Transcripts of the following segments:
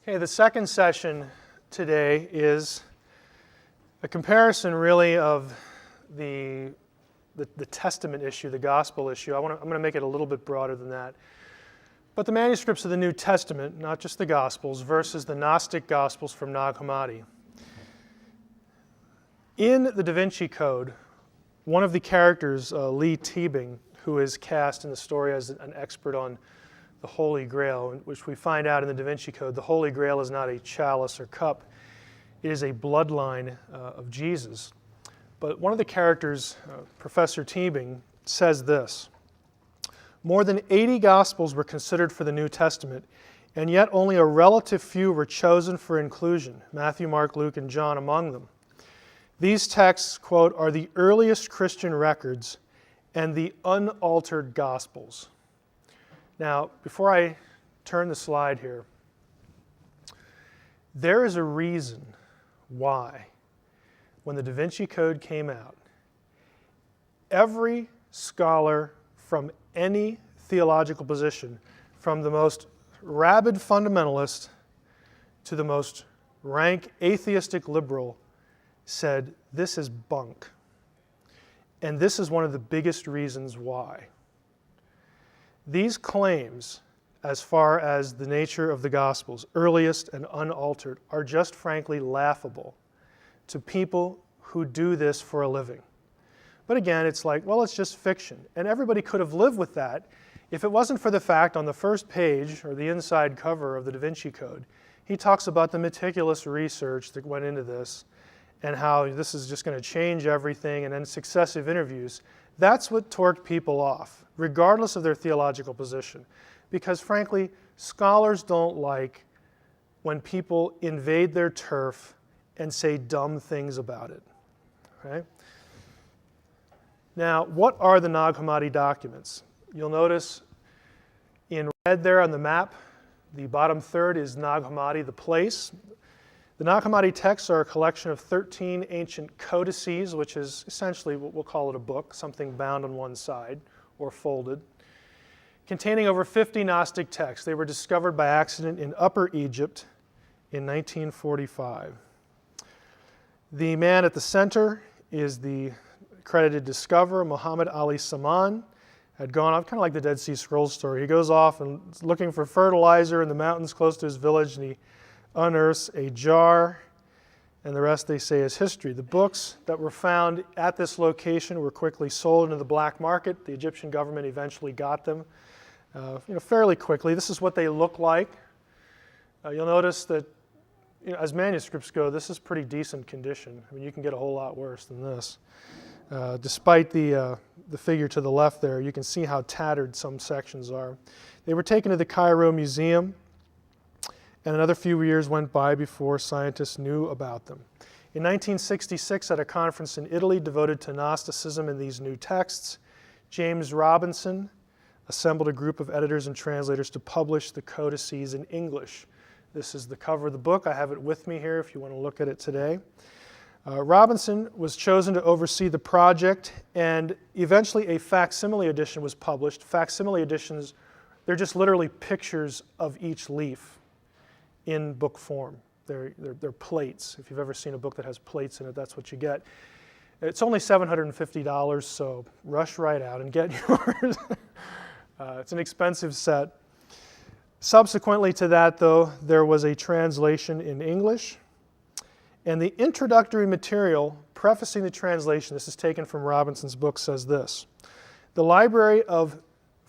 Okay, the second session today is a comparison really of the Testament issue, the gospel issue. I'm going to make it a little bit broader than that. But the manuscripts of the New Testament, not just the Gospels, versus the Gnostic Gospels from Nag Hammadi. In the Da Vinci Code, one of the characters, Lee Teabing, who is cast in the story as an expert on the Holy Grail, which we find out in the Da Vinci Code, the Holy Grail is not a chalice or cup. It is a bloodline of Jesus. But one of the characters, Professor Teabing, says this: more than 80 Gospels were considered for the New Testament, and yet only a relative few were chosen for inclusion, Matthew, Mark, Luke, and John among them. These texts, quote, are the earliest Christian records and the unaltered Gospels. Now, before I turn the slide here, there is a reason why, when the Da Vinci Code came out, every scholar from any theological position, from the most rabid fundamentalist to the most rank atheistic liberal, said, this is bunk. And this is one of the biggest reasons why. These claims, as far as the nature of the Gospels, earliest and unaltered, are just frankly laughable to people who do this for a living. But again, it's like, well, it's just fiction. And everybody could have lived with that if it wasn't for the fact on the first page, or the inside cover of the Da Vinci Code, he talks about the meticulous research that went into this and how this is just going to change everything, and then successive interviews. That's what torqued people off, regardless of their theological position. Because frankly, scholars don't like when people invade their turf and say dumb things about it. Okay? Now, what are the Nag Hammadi documents? You'll notice in red there on the map, the bottom third is Nag Hammadi, the place. The Nag Hammadi texts are a collection of 13 ancient codices, which is essentially what we'll call it a book, something bound on one side or folded, containing over 50 Gnostic texts. They were discovered by accident in Upper Egypt in 1945. The man at the center is the accredited discoverer, Muhammad Ali Saman. Had gone off, kind of like the Dead Sea Scrolls story. He goes off and is looking for fertilizer in the mountains close to his village, and he unearths a jar, and the rest, they say, is history. The books that were found at this location were quickly sold into the black market. The Egyptian government eventually got them fairly quickly. This is what they look like. You'll notice that as manuscripts go, this is pretty decent condition. I mean, you can get a whole lot worse than this. Despite the figure to the left there, you can see how tattered some sections are. They were taken to the Cairo Museum, and another few years went by before scientists knew about them. In 1966, at a conference in Italy devoted to Gnosticism and these new texts, James Robinson assembled a group of editors and translators to publish the codices in English. This is the cover of the book. I have it with me here if you want to look at it today. Robinson was chosen to oversee the project, and eventually a facsimile edition was published. Facsimile editions, they're just literally pictures of each leaf in book form. They're plates. If you've ever seen a book that has plates in it, that's what you get. It's only $750, so rush right out and get yours. It's an expensive set. Subsequently to that, though, there was a translation in English, and the introductory material prefacing the translation, this is taken from Robinson's book, says this: the library of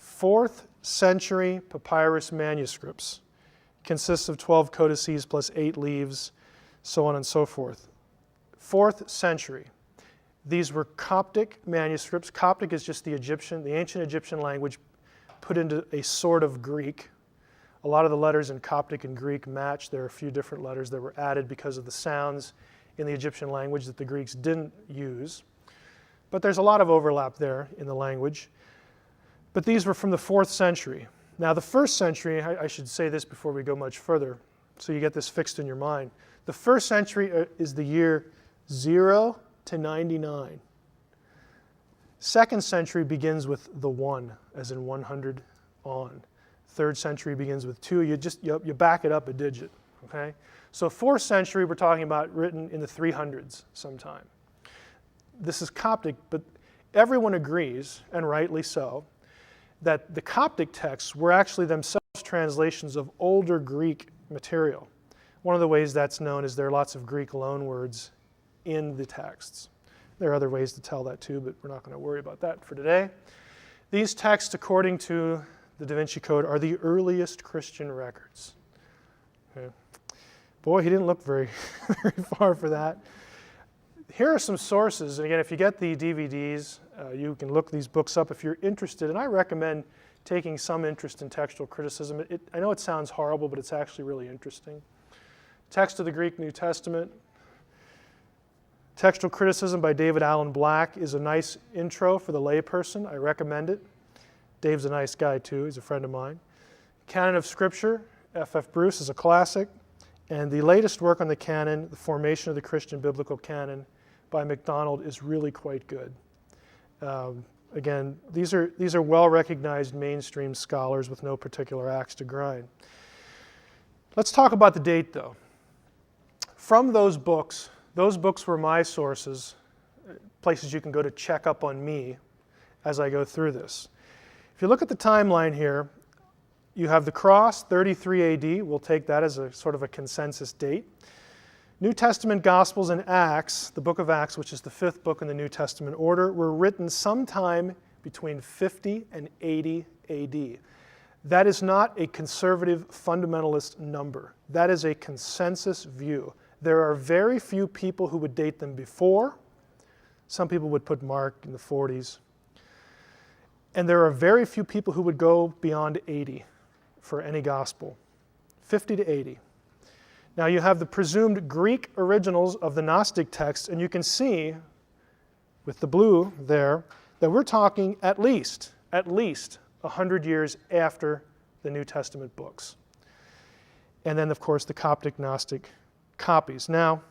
4th century papyrus manuscripts consists of 12 codices plus 8 leaves, so on and so forth. 4th century. These were Coptic manuscripts. Coptic is just the ancient Egyptian language put into a sort of Greek. A lot of the letters in Coptic and Greek match. There are a few different letters that were added because of the sounds in the Egyptian language that the Greeks didn't use. But there's a lot of overlap there in the language. But these were from the 4th century. Now, the 1st century, I should say this before we go much further, so you get this fixed in your mind. The 1st century is the year 0 to 99. 2nd century begins with the 1, as in 100 on. 3rd century begins with 2. You back it up a digit, Okay? So 4th century, we're talking about written in the 300s sometime. This is Coptic, but everyone agrees, and rightly so, that the Coptic texts were actually themselves translations of older Greek material. One of the ways that's known is there are lots of Greek loanwords in the texts. There are other ways to tell that too, but we're not going to worry about that for today. These texts, according to the Da Vinci Code, are the earliest Christian records. Okay. Boy, he didn't look very, very far for that. Here are some sources, and again, if you get the DVDs, you can look these books up if you're interested, and I recommend taking some interest in textual criticism. I know it sounds horrible, but it's actually really interesting. Text of the Greek New Testament. Textual Criticism by David Allen Black is a nice intro for the layperson. I recommend it. Dave's a nice guy too. He's a friend of mine. Canon of Scripture, F.F. Bruce, is a classic. And the latest work on the canon, The Formation of the Christian Biblical Canon by MacDonald, is really quite good. Again, these are well-recognized mainstream scholars with no particular axe to grind. Let's talk about the date, though. From those books were my sources, places you can go to check up on me as I go through this. If you look at the timeline here, you have the cross, 33 AD. We'll take that as a sort of a consensus date. New Testament Gospels and Acts, the book of Acts, which is the 5th book in the New Testament order, were written sometime between 50 and 80 AD. That is not a conservative fundamentalist number. That is a consensus view. There are very few people who would date them before. Some people would put Mark in the 40s. And there are very few people who would go beyond 80 for any gospel. 50 to 80. Now you have the presumed Greek originals of the Gnostic texts, and you can see with the blue there that we're talking at least 100 years after the New Testament books. And then, of course, the Coptic Gnostic copies. Now,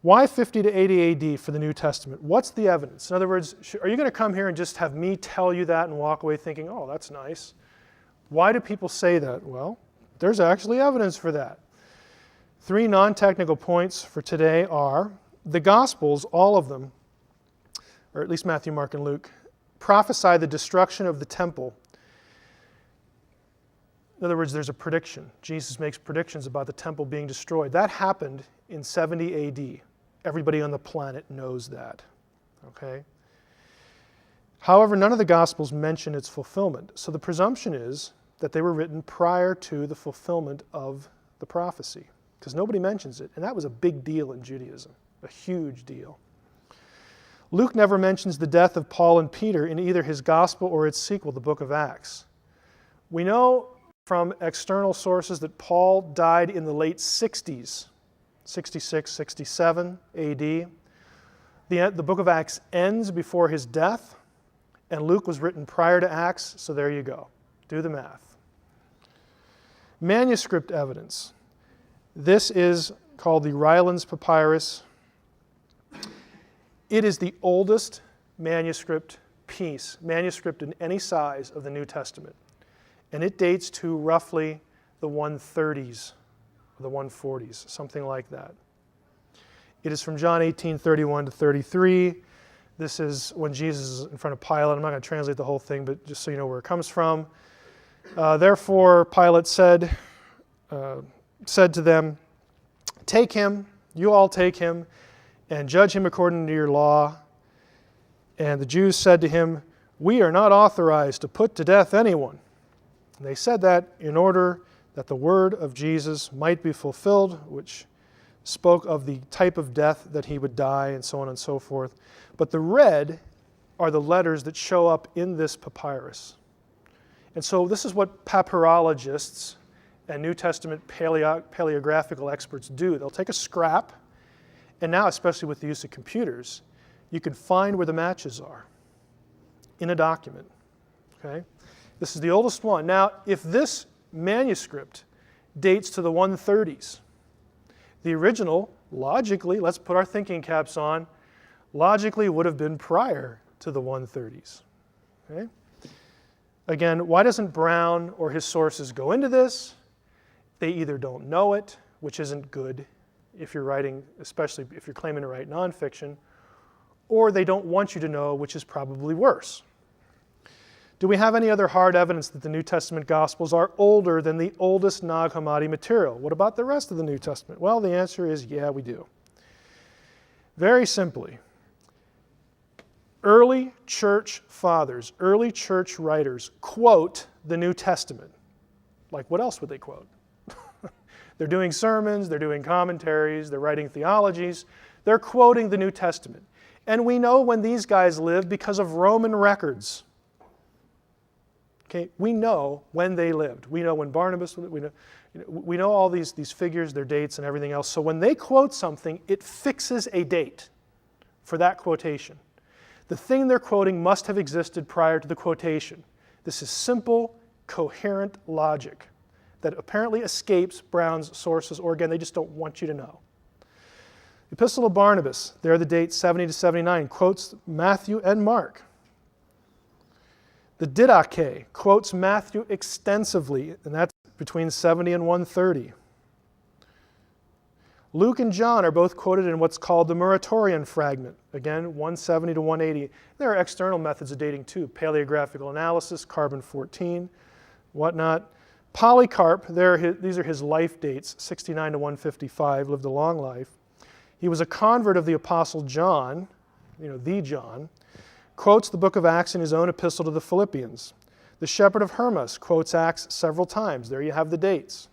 why 50 to 80 AD for the New Testament? What's the evidence? In other words, are you going to come here and just have me tell you that and walk away thinking, oh, that's nice? Why do people say that? Well, there's actually evidence for that. 3 non-technical points for today are the Gospels, all of them, or at least Matthew, Mark, and Luke, prophesy the destruction of the temple. In other words, there's a prediction. Jesus makes predictions about the temple being destroyed. That happened in 70 AD. Everybody on the planet knows that. Okay? However, none of the Gospels mention its fulfillment. So the presumption is that they were written prior to the fulfillment of the prophecy, because nobody mentions it. And that was a big deal in Judaism, a huge deal. Luke never mentions the death of Paul and Peter in either his Gospel or its sequel, the book of Acts. We know from external sources that Paul died in the late 60s, 66, 67 AD. The book of Acts ends before his death, and Luke was written prior to Acts, so there you go. Do the math. Manuscript evidence. This is called the Rylands Papyrus. It is the oldest manuscript in any size of the New Testament. And it dates to roughly the 130s, or the 140s, something like that. It is from John 18:31 to 33. This is when Jesus is in front of Pilate. I'm not going to translate the whole thing, but just so you know where it comes from. Therefore, Pilate said to them, "Take him, you all take him, and judge him according to your law." And the Jews said to him, "We are not authorized to put to death anyone." And they said that in order that the word of Jesus might be fulfilled, which spoke of the type of death that he would die, and so on and so forth. But the red are the letters that show up in this papyrus. And so this is what papyrologists and New Testament paleographical experts do. They'll take a scrap, and now, especially with the use of computers, you can find where the matches are in a document. Okay? This is the oldest one. Now, if this manuscript dates to the 130s, the original, logically, let's put our thinking caps on, logically would have been prior to the 130s. Okay? Again, why doesn't Brown or his sources go into this? They either don't know it, which isn't good if you're writing, especially if you're claiming to write nonfiction, or they don't want you to know, which is probably worse. Do we have any other hard evidence that the New Testament Gospels are older than the oldest Nag Hammadi material? What about the rest of the New Testament? Well, the answer is yeah, we do. Very simply, early church fathers, early church writers quote the New Testament. Like, what else would they quote? They're doing sermons, they're doing commentaries, they're writing theologies. They're quoting the New Testament. And we know when these guys lived because of Roman records. Okay, we know when they lived. We know when Barnabas lived. We know all these figures, their dates, and everything else. So when they quote something, it fixes a date for that quotation. The thing they're quoting must have existed prior to the quotation. This is simple, coherent logic that apparently escapes Brown's sources, or again, they just don't want you to know. The Epistle of Barnabas, there the date 70 to 79, quotes Matthew and Mark. The Didache quotes Matthew extensively, and that's between 70 and 130. Luke and John are both quoted in what's called the Muratorian fragment, again, 170 to 180. There are external methods of dating too, paleographical analysis, carbon-14, whatnot. Polycarp, these are his life dates, 69 to 155, lived a long life. He was a convert of the Apostle John, the John, quotes the book of Acts in his own epistle to the Philippians. The shepherd of Hermas quotes Acts several times. There you have the dates.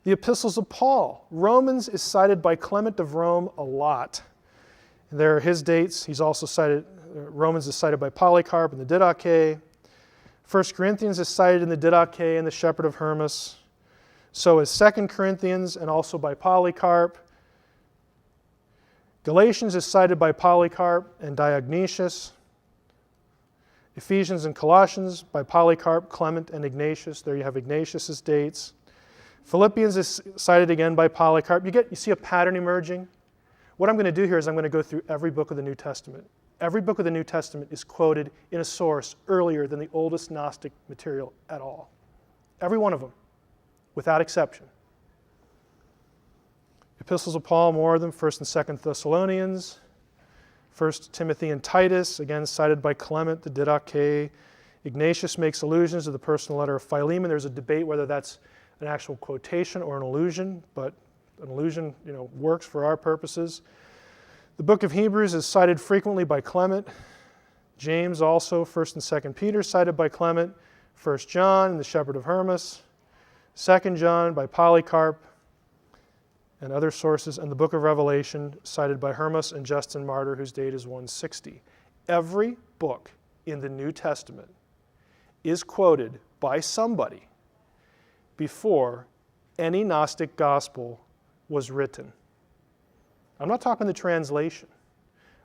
The epistles of Paul. Romans is cited by Clement of Rome a lot. There are his dates. He's also cited, Romans is cited by Polycarp and the Didache. 1 Corinthians is cited in the Didache and the shepherd of Hermas. So is 2 Corinthians and also by Polycarp. Galatians is cited by Polycarp and Diognetus. Ephesians and Colossians by Polycarp, Clement, and Ignatius. There you have Ignatius's dates. Philippians is cited again by Polycarp. You see a pattern emerging? What I'm going to do here is I'm going to go through every book of the New Testament. Every book of the New Testament is quoted in a source earlier than the oldest Gnostic material at all. Every one of them, without exception. Epistles of Paul, more of them, 1st and 2nd Thessalonians, 1st Timothy and Titus, again cited by Clement, the Didache. Ignatius makes allusions to the personal letter of Philemon. There's a debate whether that's an actual quotation or an allusion, but an allusion, works for our purposes. The book of Hebrews is cited frequently by Clement. James also, 1st and 2nd Peter, cited by Clement. 1 John, the shepherd of Hermas. 2 John by Polycarp and other sources. And the book of Revelation, cited by Hermas and Justin Martyr, whose date is 160. Every book in the New Testament is quoted by somebody before any Gnostic gospel was written. I'm not talking the translation,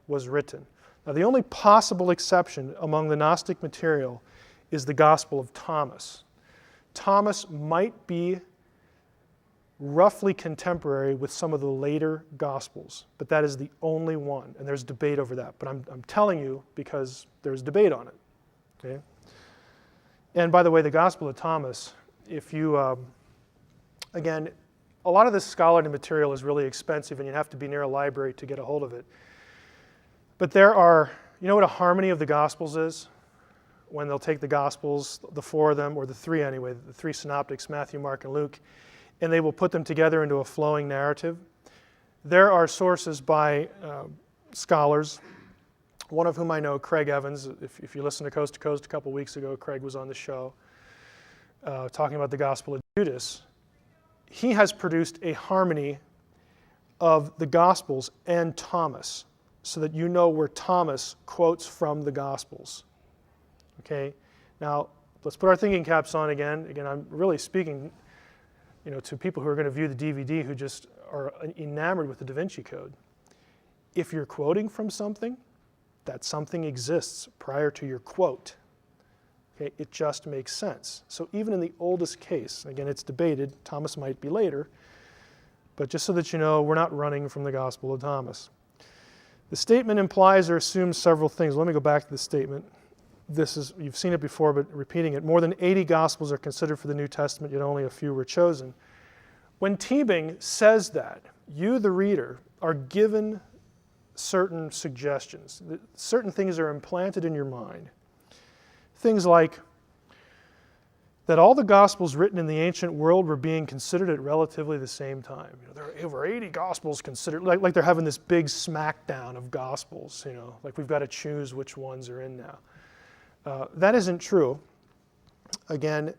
was written. Now, the only possible exception among the Gnostic material is the Gospel of Thomas. Thomas might be roughly contemporary with some of the later Gospels, but that is the only one, and there's debate over that. But I'm telling you because there's debate on it. Okay? And by the way, the Gospel of Thomas, if you, again, a lot of this scholarly material is really expensive and you have to be near a library to get a hold of it. But there are, you know what a harmony of the Gospels is? When they'll take the Gospels, the four of them, or the three anyway, the three synoptics, Matthew, Mark, and Luke, and they will put them together into a flowing narrative. There are sources by scholars, one of whom I know, Craig Evans. If you listened to Coast a couple weeks ago, Craig was on the show talking about the Gospel of Judas. He has produced a harmony of the Gospels and Thomas so that you know where Thomas quotes from the Gospels. Okay? Now, let's put our thinking caps on again. Again, I'm really speaking to people who are going to view the DVD who just are enamored with the Da Vinci Code. If you're quoting from something, that something exists prior to your quote. Okay, it just makes sense. So even in the oldest case, again, it's debated, Thomas might be later, but just so that you know, we're not running from the Gospel of Thomas. The statement implies or assumes several things. Let me go back to the statement. You've seen it before, but repeating it. More than 80 Gospels are considered for the New Testament, yet only a few were chosen. When Teabing says that, you, the reader, are given certain suggestions. Certain things are implanted in your mind. Things like that all the Gospels written in the ancient world were being considered at relatively the same time. There are over 80 Gospels considered, like they're having this big smackdown of Gospels, like we've got to choose which ones are in now. That isn't true. Again,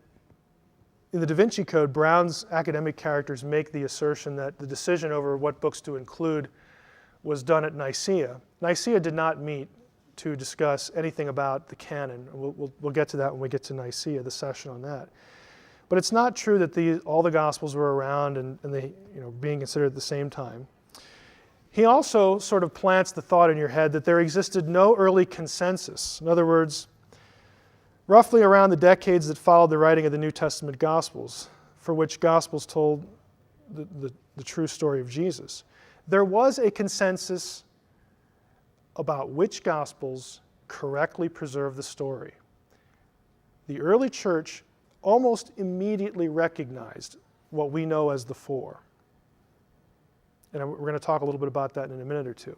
in the Da Vinci Code, Brown's academic characters make the assertion that the decision over what books to include was done at Nicaea. Nicaea did not meet to discuss anything about the canon. We'll get to that when we get to Nicaea, the session on that. But it's not true that all the Gospels were around and they being considered at the same time. He also sort of plants the thought in your head that there existed no early consensus. In other words, roughly around the decades that followed the writing of the New Testament Gospels, for which Gospels told the true story of Jesus, there was a consensus about which Gospels correctly preserve the story. The early church almost immediately recognized what we know as the four. And we're going to talk a little bit about that in a minute or two.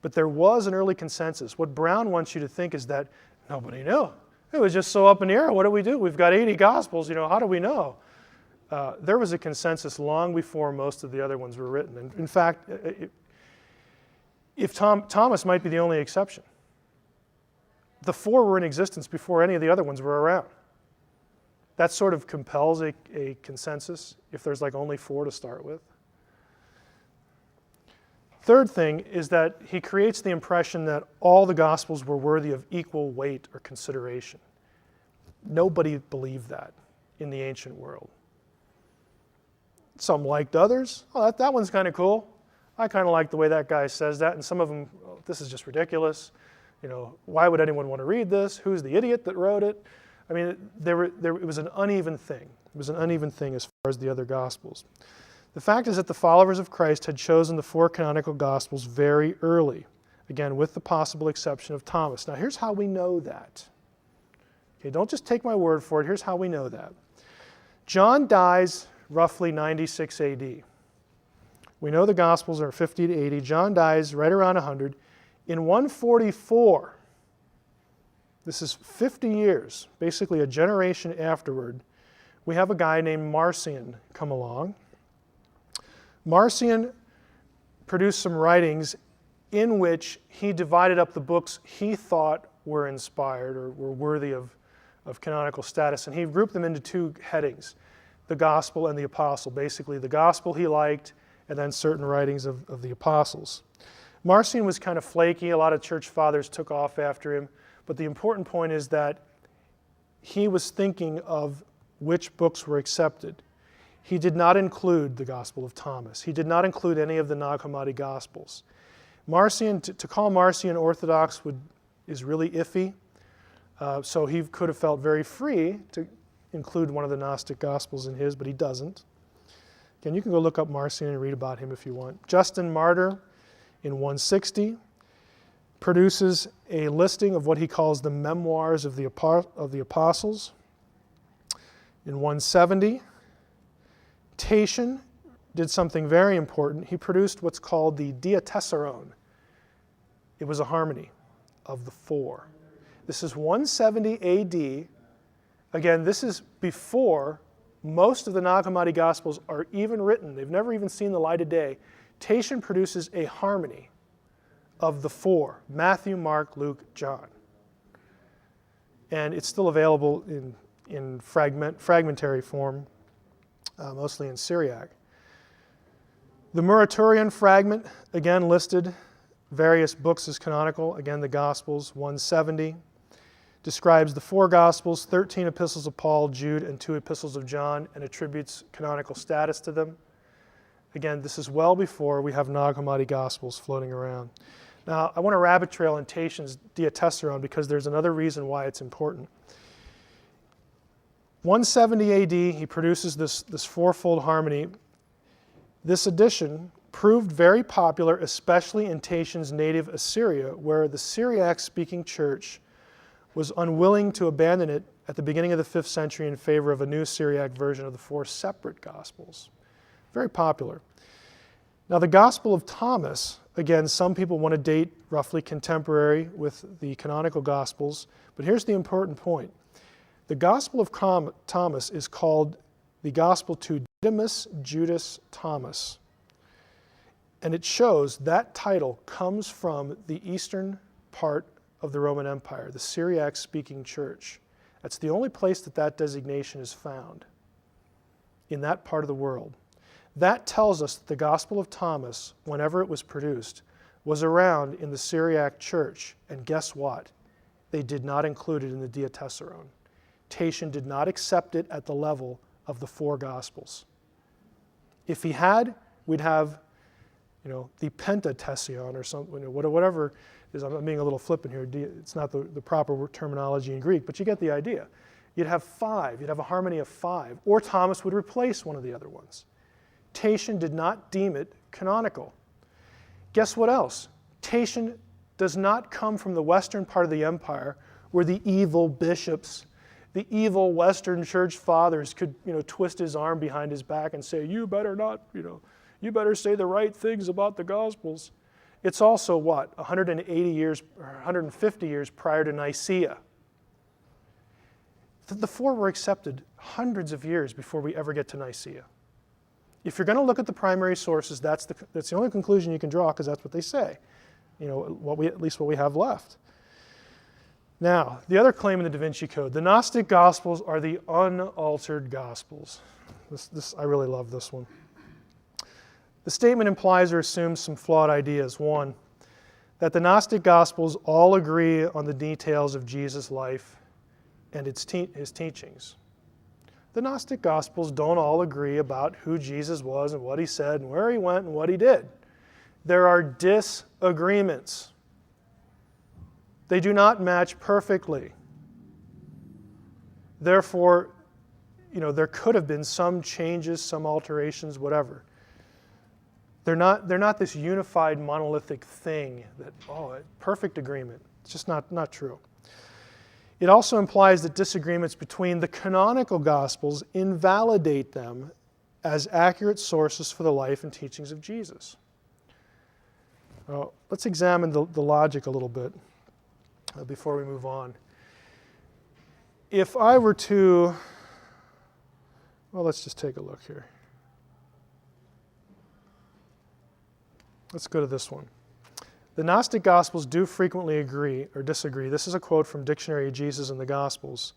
But there was an early consensus. What Brown wants you to think is that nobody knew. It was just so up in the air. What do we do? We've got 80 Gospels. How do we know? There was a consensus long before most of the other ones were written. And in fact, Thomas might be the only exception. The four were in existence before any of the other ones were around. That sort of compels a consensus if there's like only four to start with. Third thing is that he creates the impression that all the Gospels were worthy of equal weight or consideration. Nobody believed that in the ancient world. Some liked others. Oh, that one's kind of cool. I kind of like the way that guy says that. And some of them, oh, this is just ridiculous. Why would anyone want to read this? Who's the idiot that wrote it? I mean, it was an uneven thing. It was an uneven thing as far as the other Gospels. The fact is that the followers of Christ had chosen the four canonical Gospels very early, again, with the possible exception of Thomas. Now, here's how we know that. Okay, don't just take my word for it. Here's how we know that. John dies roughly 96 AD. We know the Gospels are 50 to 80. John dies right around 100. In 144, this is 50 years, basically a generation afterward, we have a guy named Marcion come along. Marcion produced some writings in which he divided up the books he thought were inspired or were worthy of canonical status, and he grouped them into two headings, the Gospel and the Apostle. Basically, the Gospel he liked, and then certain writings of the Apostles. Marcion was kind of flaky. A lot of church fathers took off after him, but the important point is that he was thinking of which books were accepted. He did not include the Gospel of Thomas. He did not include any of the Nag Hammadi Gospels. Marcion, to call Marcion orthodox is really iffy, so he could have felt very free to include one of the Gnostic Gospels in his, but he doesn't. Again, you can go look up Marcion and read about him if you want. Justin Martyr, in 160, produces a listing of what he calls the Memoirs of the Apostles. In 170, Tatian did something very important. He produced what's called the Diatessaron. It was a harmony of the four. This is 170 AD. Again, this is before most of the Nag Hammadi Gospels are even written. They've never even seen the light of day. Tatian produces a harmony of the four, Matthew, Mark, Luke, John. And it's still available in fragmentary form, mostly in Syriac. The Muratorian fragment, again listed various books as canonical. Again, the Gospels, 170. Describes the four Gospels, 13 epistles of Paul, Jude, and 2 epistles of John, and attributes canonical status to them. Again, this is well before we have Nag Hammadi Gospels floating around. Now, I want to rabbit trail in Tatian's Diatessaron because there's another reason why it's important. 170 AD, he produces this fourfold harmony. This edition proved very popular, especially in Tatian's native Assyria, where the Syriac-speaking church was unwilling to abandon it at the beginning of the 5th century in favor of a new Syriac version of the four separate Gospels. Very popular. Now the Gospel of Thomas, again, some people want to date roughly contemporary with the canonical Gospels, but here's the important point. The Gospel of Thomas is called the Gospel to Didymus Judas Thomas. And it shows that title comes from the eastern part of the Roman Empire, the Syriac-speaking church. That's the only place that that designation is found, in that part of the world. That tells us that the Gospel of Thomas, whenever it was produced, was around in the Syriac church. And guess what? They did not include it in the Diatessaron. Tatian did not accept it at the level of the four Gospels. If he had, we'd have, the Pentatession or something, whatever it is. I'm being a little flippant here. It's not the proper terminology in Greek, but you get the idea. You'd have five. You'd have a harmony of five. Or Thomas would replace one of the other ones. Tatian did not deem it canonical. Guess what else? Tatian does not come from the western part of the empire where the evil bishops, the evil Western church fathers could, twist his arm behind his back and say, you better not, you better say the right things about the Gospels. It's also what? 180 years or 150 years prior to Nicaea. The four were accepted hundreds of years before we ever get to Nicaea. If you're going to look at the primary sources, that's the only conclusion you can draw, because that's what they say. At least what we have left. Now, the other claim in the Da Vinci Code, the Gnostic Gospels are the unaltered Gospels. I really love this one. The statement implies or assumes some flawed ideas. One, that the Gnostic Gospels all agree on the details of Jesus' life and his teachings. The Gnostic Gospels don't all agree about who Jesus was and what he said and where he went and what he did. There are disagreements. They do not match perfectly. Therefore, there could have been some changes, some alterations, whatever. They're not this unified monolithic thing that, perfect agreement. It's just not true. It also implies that disagreements between the canonical Gospels invalidate them as accurate sources for the life and teachings of Jesus. Now, let's examine the logic a little bit before we move on. If I were to, let's just take a look here. Let's go to this one. The Gnostic Gospels do frequently agree or disagree. This is a quote from Dictionary of Jesus and the Gospels.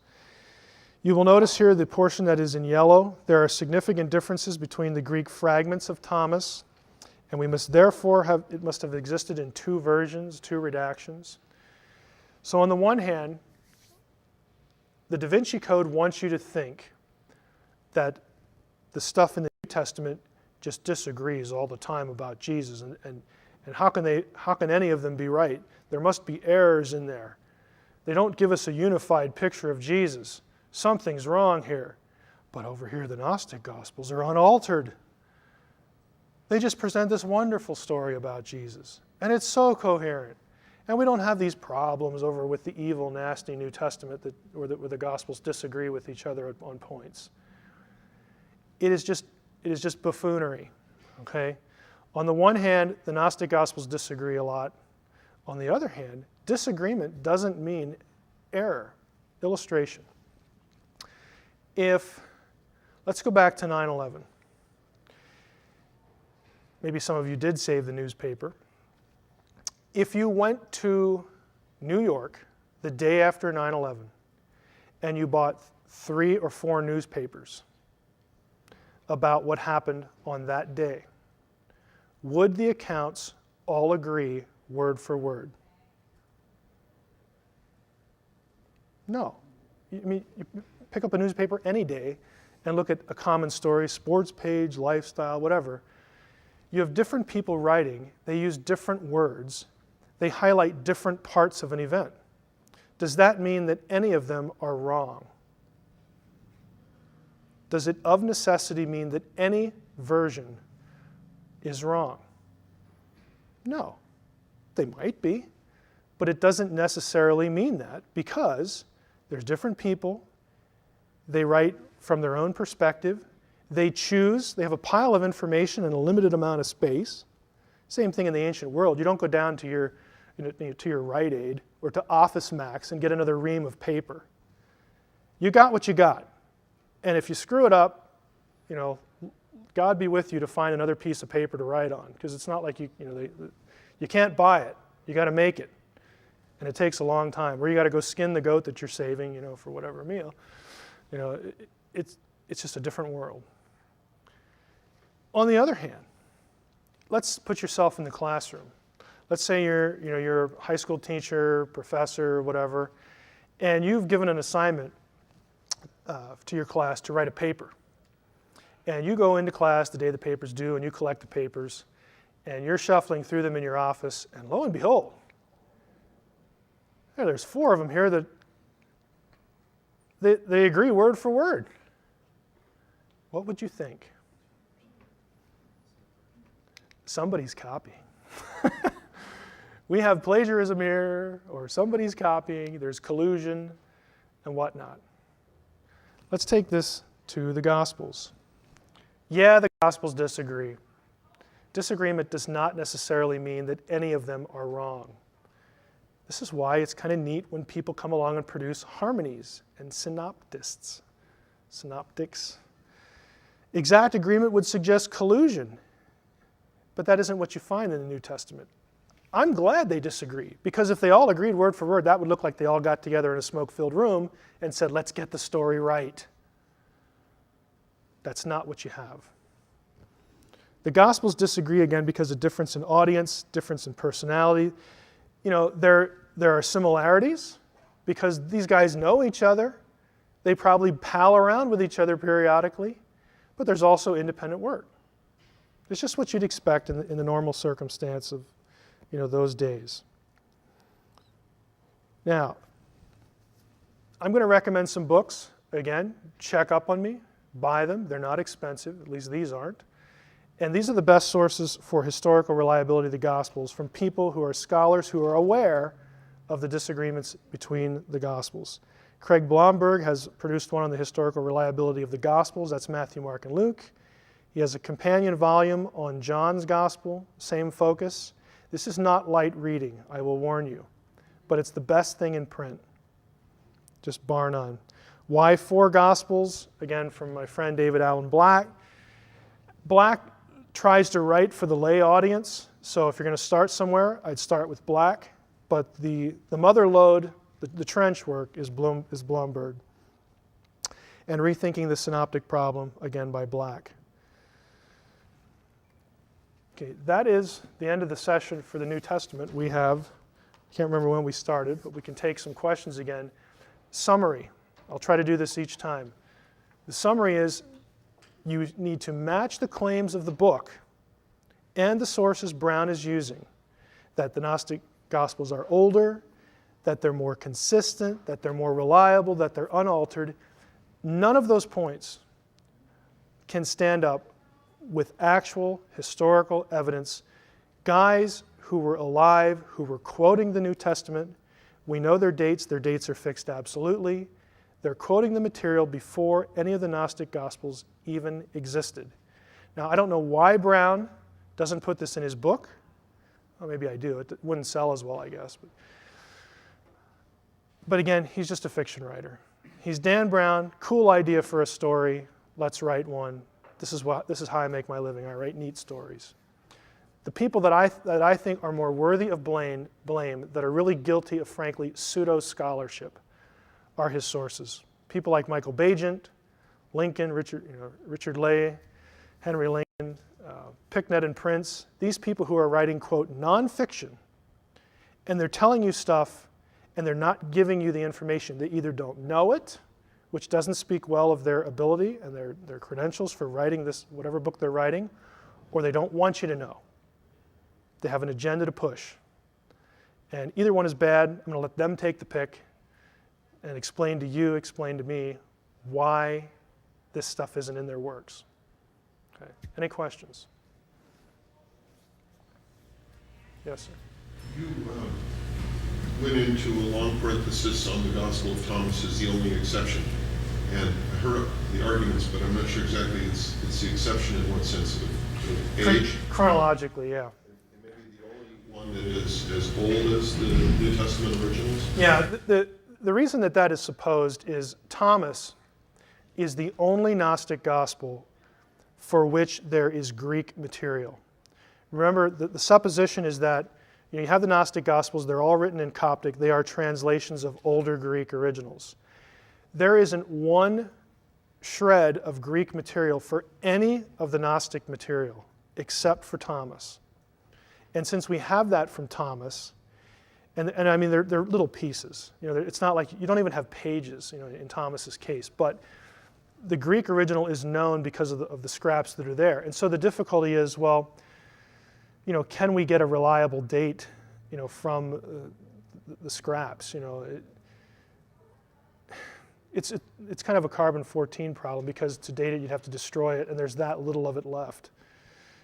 You will notice here the portion that is in yellow. There are significant differences between the Greek fragments of Thomas, and we must therefore it must have existed in two versions, two redactions. So on the one hand, the Da Vinci Code wants you to think that the stuff in the New Testament just disagrees all the time about Jesus, and how can any of them be right? There must be errors in there. They don't give us a unified picture of Jesus. Something's wrong here. But over here, the Gnostic Gospels are unaltered. They just present this wonderful story about Jesus, and it's so coherent. And we don't have these problems over with the evil, nasty New Testament where the Gospels disagree with each other on points. It is just buffoonery, okay? On the one hand, the Gnostic Gospels disagree a lot. On the other hand, disagreement doesn't mean error. Illustration. Let's go back to 9/11. Maybe some of you did save the newspaper. If you went to New York the day after 9/11 and you bought 3 or 4 newspapers about what happened on that day, would the accounts all agree word for word? No. You pick up a newspaper any day and look at a common story, sports page, lifestyle, whatever. You have different people writing. They use different words. They highlight different parts of an event. Does that mean that any of them are wrong? Does it of necessity mean that any version is wrong? No. They might be, but it doesn't necessarily mean that, because there's different people. They write from their own perspective. They have a pile of information in a limited amount of space. Same thing in the ancient world. You don't go down to your Rite Aid or to Office Max and get another ream of paper. You got what you got. And if you screw it up, God be with you to find another piece of paper to write on, because it's not like you can't buy it. You got to make it. And it takes a long time. Or you got to go skin the goat that you're saving, for whatever meal. It's just a different world. On the other hand, let's put yourself in the classroom. Let's say you're a high school teacher, professor, whatever, and you've given an assignment to your class to write a paper. And you go into class the day the paper's due, and you collect the papers, and you're shuffling through them in your office, and lo and behold, there's 4 of them here that they agree word for word. What would you think? Somebody's copying. We have plagiarism here, or somebody's copying, there's collusion, and whatnot. Let's take this to the Gospels. Yeah, the Gospels disagree. Disagreement does not necessarily mean that any of them are wrong. This is why it's kind of neat when people come along and produce harmonies and synoptics. Exact agreement would suggest collusion, but that isn't what you find in the New Testament. I'm glad they disagree, because if they all agreed word for word, that would look like they all got together in a smoke-filled room and said, let's get the story right. That's not what you have. The Gospels disagree again because of difference in audience, difference in personality. There are similarities because these guys know each other. They probably pal around with each other periodically, but there's also independent work. It's just what you'd expect in the normal circumstance of those days. Now, I'm going to recommend some books. Again, check up on me, buy them. They're not expensive, at least these aren't. And these are the best sources for historical reliability of the Gospels from people who are scholars who are aware of the disagreements between the Gospels. Craig Blomberg has produced one on the historical reliability of the Gospels. That's Matthew, Mark, and Luke. He has a companion volume on John's Gospel, same focus. This is not light reading, I will warn you, but it's the best thing in print, just bar none. Why 4 Gospels? Again, from my friend David Allen Black. Black tries to write for the lay audience, so if you're going to start somewhere, I'd start with Black, but the mother lode, the trench work, is Blomberg. And Rethinking the Synoptic Problem, again by Black. Okay, that is the end of the session for the New Testament. We have, I can't remember when we started, but we can take some questions again. Summary. I'll try to do this each time. The summary is you need to match the claims of the book and the sources Brown is using, that the Gnostic Gospels are older, that they're more consistent, that they're more reliable, that they're unaltered. None of those points can stand up with actual historical evidence. Guys who were alive, who were quoting the New Testament, we know their dates are fixed absolutely. They're quoting the material before any of the Gnostic Gospels even existed. Now, I don't know why Brown doesn't put this in his book. Well, maybe I do. It wouldn't sell as well, I guess. But again, he's just a fiction writer. He's Dan Brown, cool idea for a story, let's write one. This is how I make my living. I write neat stories. The people that I think are more worthy of blame, that are really guilty of, frankly, pseudo-scholarship, are his sources. People like Michael Bagent, Lincoln, Richard Lay, Henry Lincoln, Picknett and Prince. These people who are writing, quote, nonfiction, and they're telling you stuff, and they're not giving you the information. They either don't know it, which doesn't speak well of their ability and their credentials for writing this, whatever book they're writing, or they don't want you to know. They have an agenda to push. And either one is bad. I'm going to let them take the pick and explain to me why this stuff isn't in their works. Okay. Any questions? Yes, sir. You went into a long parenthesis on the Gospel of Thomas as the only exception. And I heard the arguments, but I'm not sure exactly. It's the exception in what sense of age? Chronologically, yeah. And maybe the only one that is as old as the New Testament originals? Yeah, the reason that is supposed is Thomas is the only Gnostic gospel for which there is Greek material. Remember, the supposition is that you have the Gnostic Gospels, they're all written in Coptic, they are translations of older Greek originals. There isn't one shred of Greek material for any of the Gnostic material except for Thomas. And since we have that from Thomas, and I mean, they're little pieces. It's not like you don't even have pages, in Thomas's case, but the Greek original is known because of the scraps that are there. And so the difficulty is, well, can we get a reliable date, from the scraps? It's kind of a carbon-14 problem because to date it you'd have to destroy it, and there's that little of it left.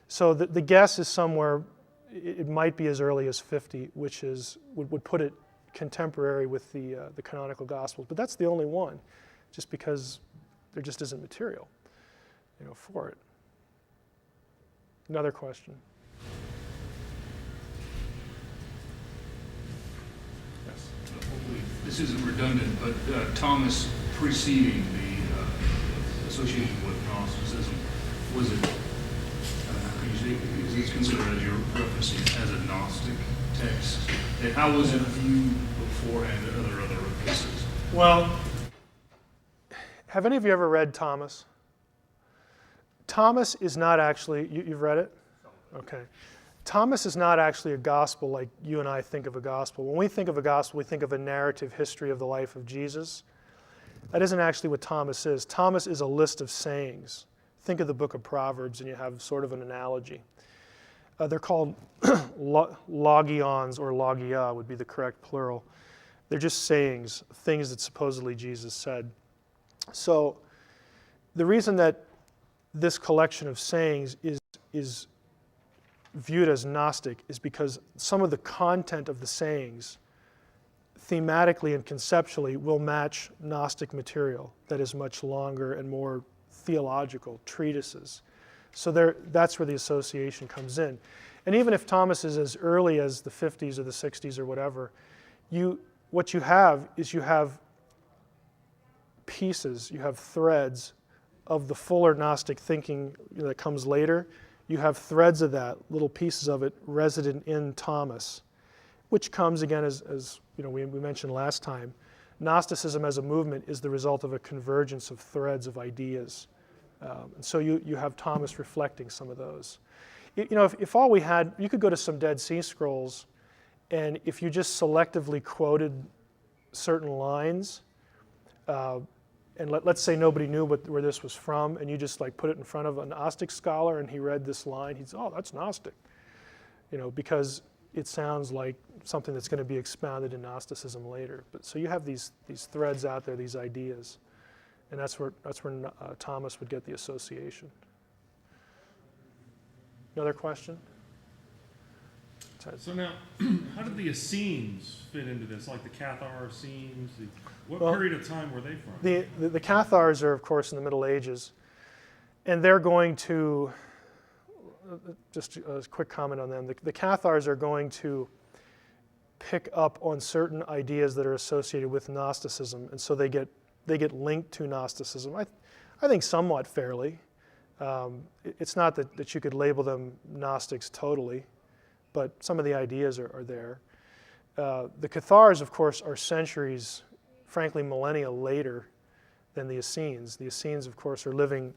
So the guess is somewhere, it might be as early as 50, which would put it contemporary with the canonical Gospels. But that's the only one, just because there just isn't material, for it. Another question. Hopefully this isn't redundant, but Thomas preceding the association with Gnosticism, was it, is it considered, as you're referencing, as a Gnostic text? And how was it viewed beforehand in other places? Well, have any of you ever read Thomas? Thomas is not actually, you've read it? Okay. Thomas is not actually a gospel like you and I think of a gospel. When we think of a gospel, we think of a narrative history of the life of Jesus. That isn't actually what Thomas is. Thomas is a list of sayings. Think of the book of Proverbs and you have sort of an analogy. They're called logions, or logia would be the correct plural. They're just sayings, things that supposedly Jesus said. So the reason that this collection of sayings is viewed as Gnostic is because some of the content of the sayings thematically and conceptually will match Gnostic material that is much longer and more theological treatises. So that's where the association comes in. And even if Thomas is as early as the 50s or the 60s or whatever, what you have is you have pieces, you have threads of the fuller Gnostic thinking that comes later. You have threads of that, little pieces of it, resident in Thomas, which comes again as we mentioned last time. Gnosticism as a movement is the result of a convergence of threads of ideas. And so you have Thomas reflecting some of those. If all we had, you could go to some Dead Sea Scrolls, and if you just selectively quoted certain lines, and let's say nobody knew where this was from, and you just put it in front of a Gnostic scholar, and he read this line, he'd say, "Oh, that's Gnostic," because it sounds like something that's going to be expounded in Gnosticism later. But so you have these threads out there, these ideas, and that's where Thomas would get the association. Another question? So now, how did the Essenes fit into this, like the Cathar Essenes? What period of time were they from? The Cathars are, of course, in the Middle Ages, and they're going to, just a quick comment on them, the Cathars are going to pick up on certain ideas that are associated with Gnosticism, and so they get linked to Gnosticism, I think somewhat fairly. It's not that you could label them Gnostics totally, but some of the ideas are there. The Cathars, of course, are centuries, frankly millennia later than the Essenes. The Essenes, of course, are living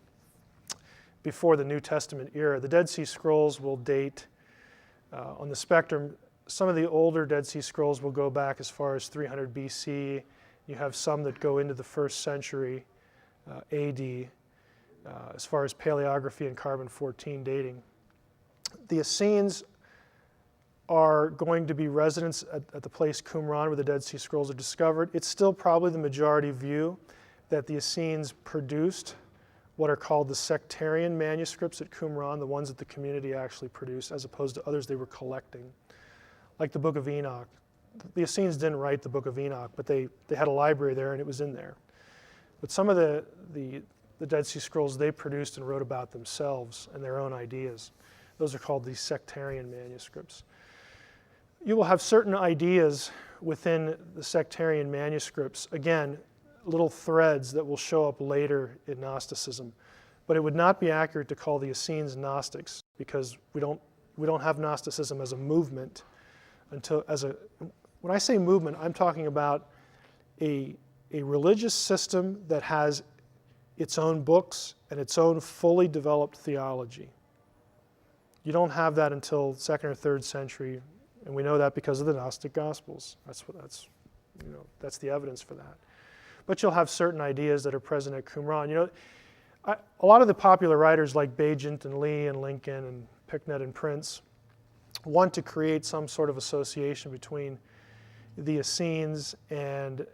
before the New Testament era. The Dead Sea Scrolls will date on the spectrum. Some of the older Dead Sea Scrolls will go back as far as 300 BC. You have some that go into the 1st century AD, as far as paleography and carbon-14 dating. The Essenes are going to be residents at the place Qumran where the Dead Sea Scrolls are discovered. It's still probably the majority view that the Essenes produced what are called the sectarian manuscripts at Qumran, the ones that the community actually produced, as opposed to others they were collecting, like the Book of Enoch. The Essenes didn't write the Book of Enoch, but they had a library there and it was in there. But some of the Dead Sea Scrolls they produced and wrote about themselves and their own ideas. Those are called the sectarian manuscripts. You will have certain ideas within the sectarian manuscripts, again, little threads that will show up later in Gnosticism. But it would not be accurate to call the Essenes Gnostics, because we don't have Gnosticism as a movement when I say movement, I'm talking about a religious system that has its own books and its own fully developed theology. You don't have that until 2nd or 3rd century, and we know that because of the Gnostic Gospels. That's the evidence for that. But you'll have certain ideas that are present at Qumran. A lot of the popular writers like Bagent and Lee and Lincoln and Picknett and Prince want to create some sort of association between the Essenes and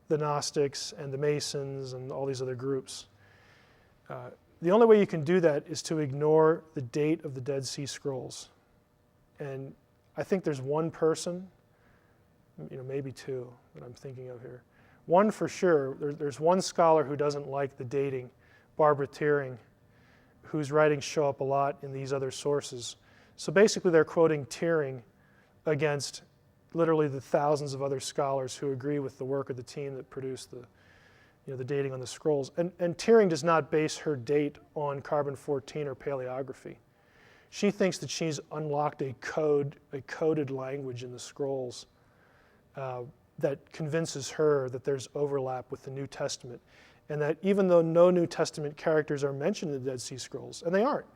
the Gnostics and the Masons and all these other groups. The only way you can do that is to ignore the date of the Dead Sea Scrolls. And I think there's one person, maybe two that I'm thinking of here. One for sure, there's one scholar who doesn't like the dating, Barbara Thiering, whose writings show up a lot in these other sources. So basically they're quoting Thiering against literally the thousands of other scholars who agree with the work of the team that produced the dating on the scrolls. And Thiering does not base her date on carbon-14 or paleography. She thinks that she's unlocked a coded language in the scrolls that convinces her that there's overlap with the New Testament, and that even though no New Testament characters are mentioned in the Dead Sea Scrolls, and they aren't,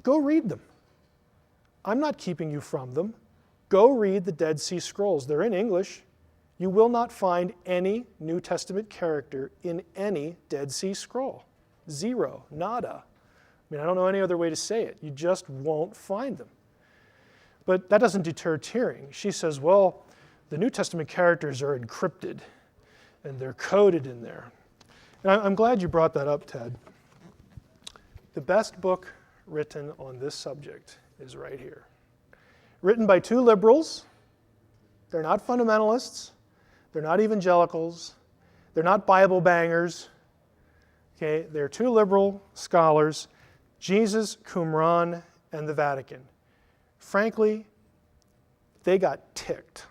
go read them. I'm not keeping you from them. Go read the Dead Sea Scrolls. They're in English. You will not find any New Testament character in any Dead Sea Scroll. Zero. Nada. I don't know any other way to say it. You just won't find them. But that doesn't deter Thiering. She says, well, the New Testament characters are encrypted and they're coded in there. And I'm glad you brought that up, Ted. The best book written on this subject is right here. Written by two liberals. They're not fundamentalists. They're not evangelicals. They're not Bible bangers. Okay, they're two liberal scholars, Jesus, Qumran, and the Vatican. Frankly, they got ticked.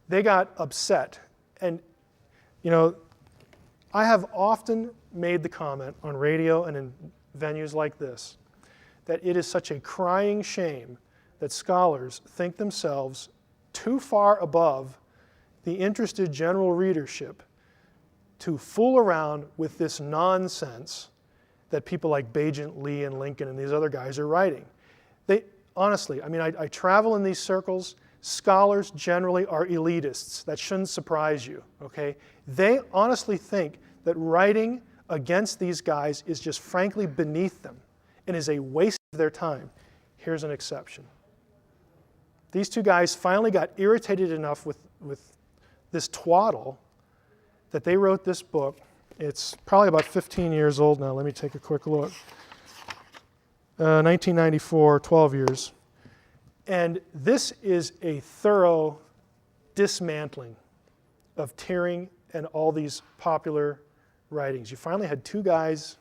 They got upset. And, I have often made the comment on radio and in venues like this that it is such a crying shame that scholars think themselves too far above the interested general readership to fool around with this nonsense that people like Bagent, Lee, and Lincoln and these other guys are writing. Honestly, I travel in these circles. Scholars generally are elitists. That shouldn't surprise you, okay? They honestly think that writing against these guys is just frankly beneath them and is a waste of their time. Here's an exception. These two guys finally got irritated enough with this twaddle that they wrote this book. It's probably about 15 years old now. Let me take a quick look. 1994, 12 years. And this is a thorough dismantling of Thiering and all these popular writings. You finally had two guys.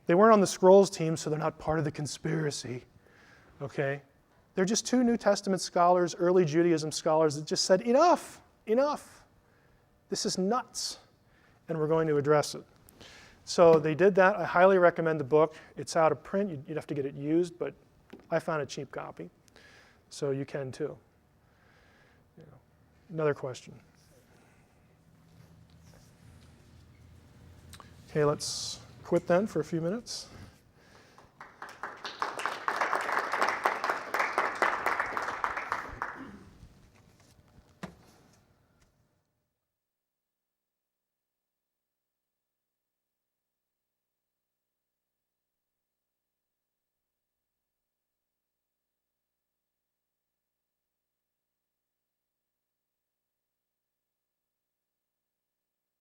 They weren't on the Scrolls team, so they're not part of the conspiracy. Okay? They're just two New Testament scholars, early Judaism scholars, that just said, enough, enough. This is nuts, and we're going to address it. So they did that. I highly recommend the book. It's out of print. You'd have to get it used, but I found a cheap copy. So you can too. Another question. Okay, let's quit then for a few minutes.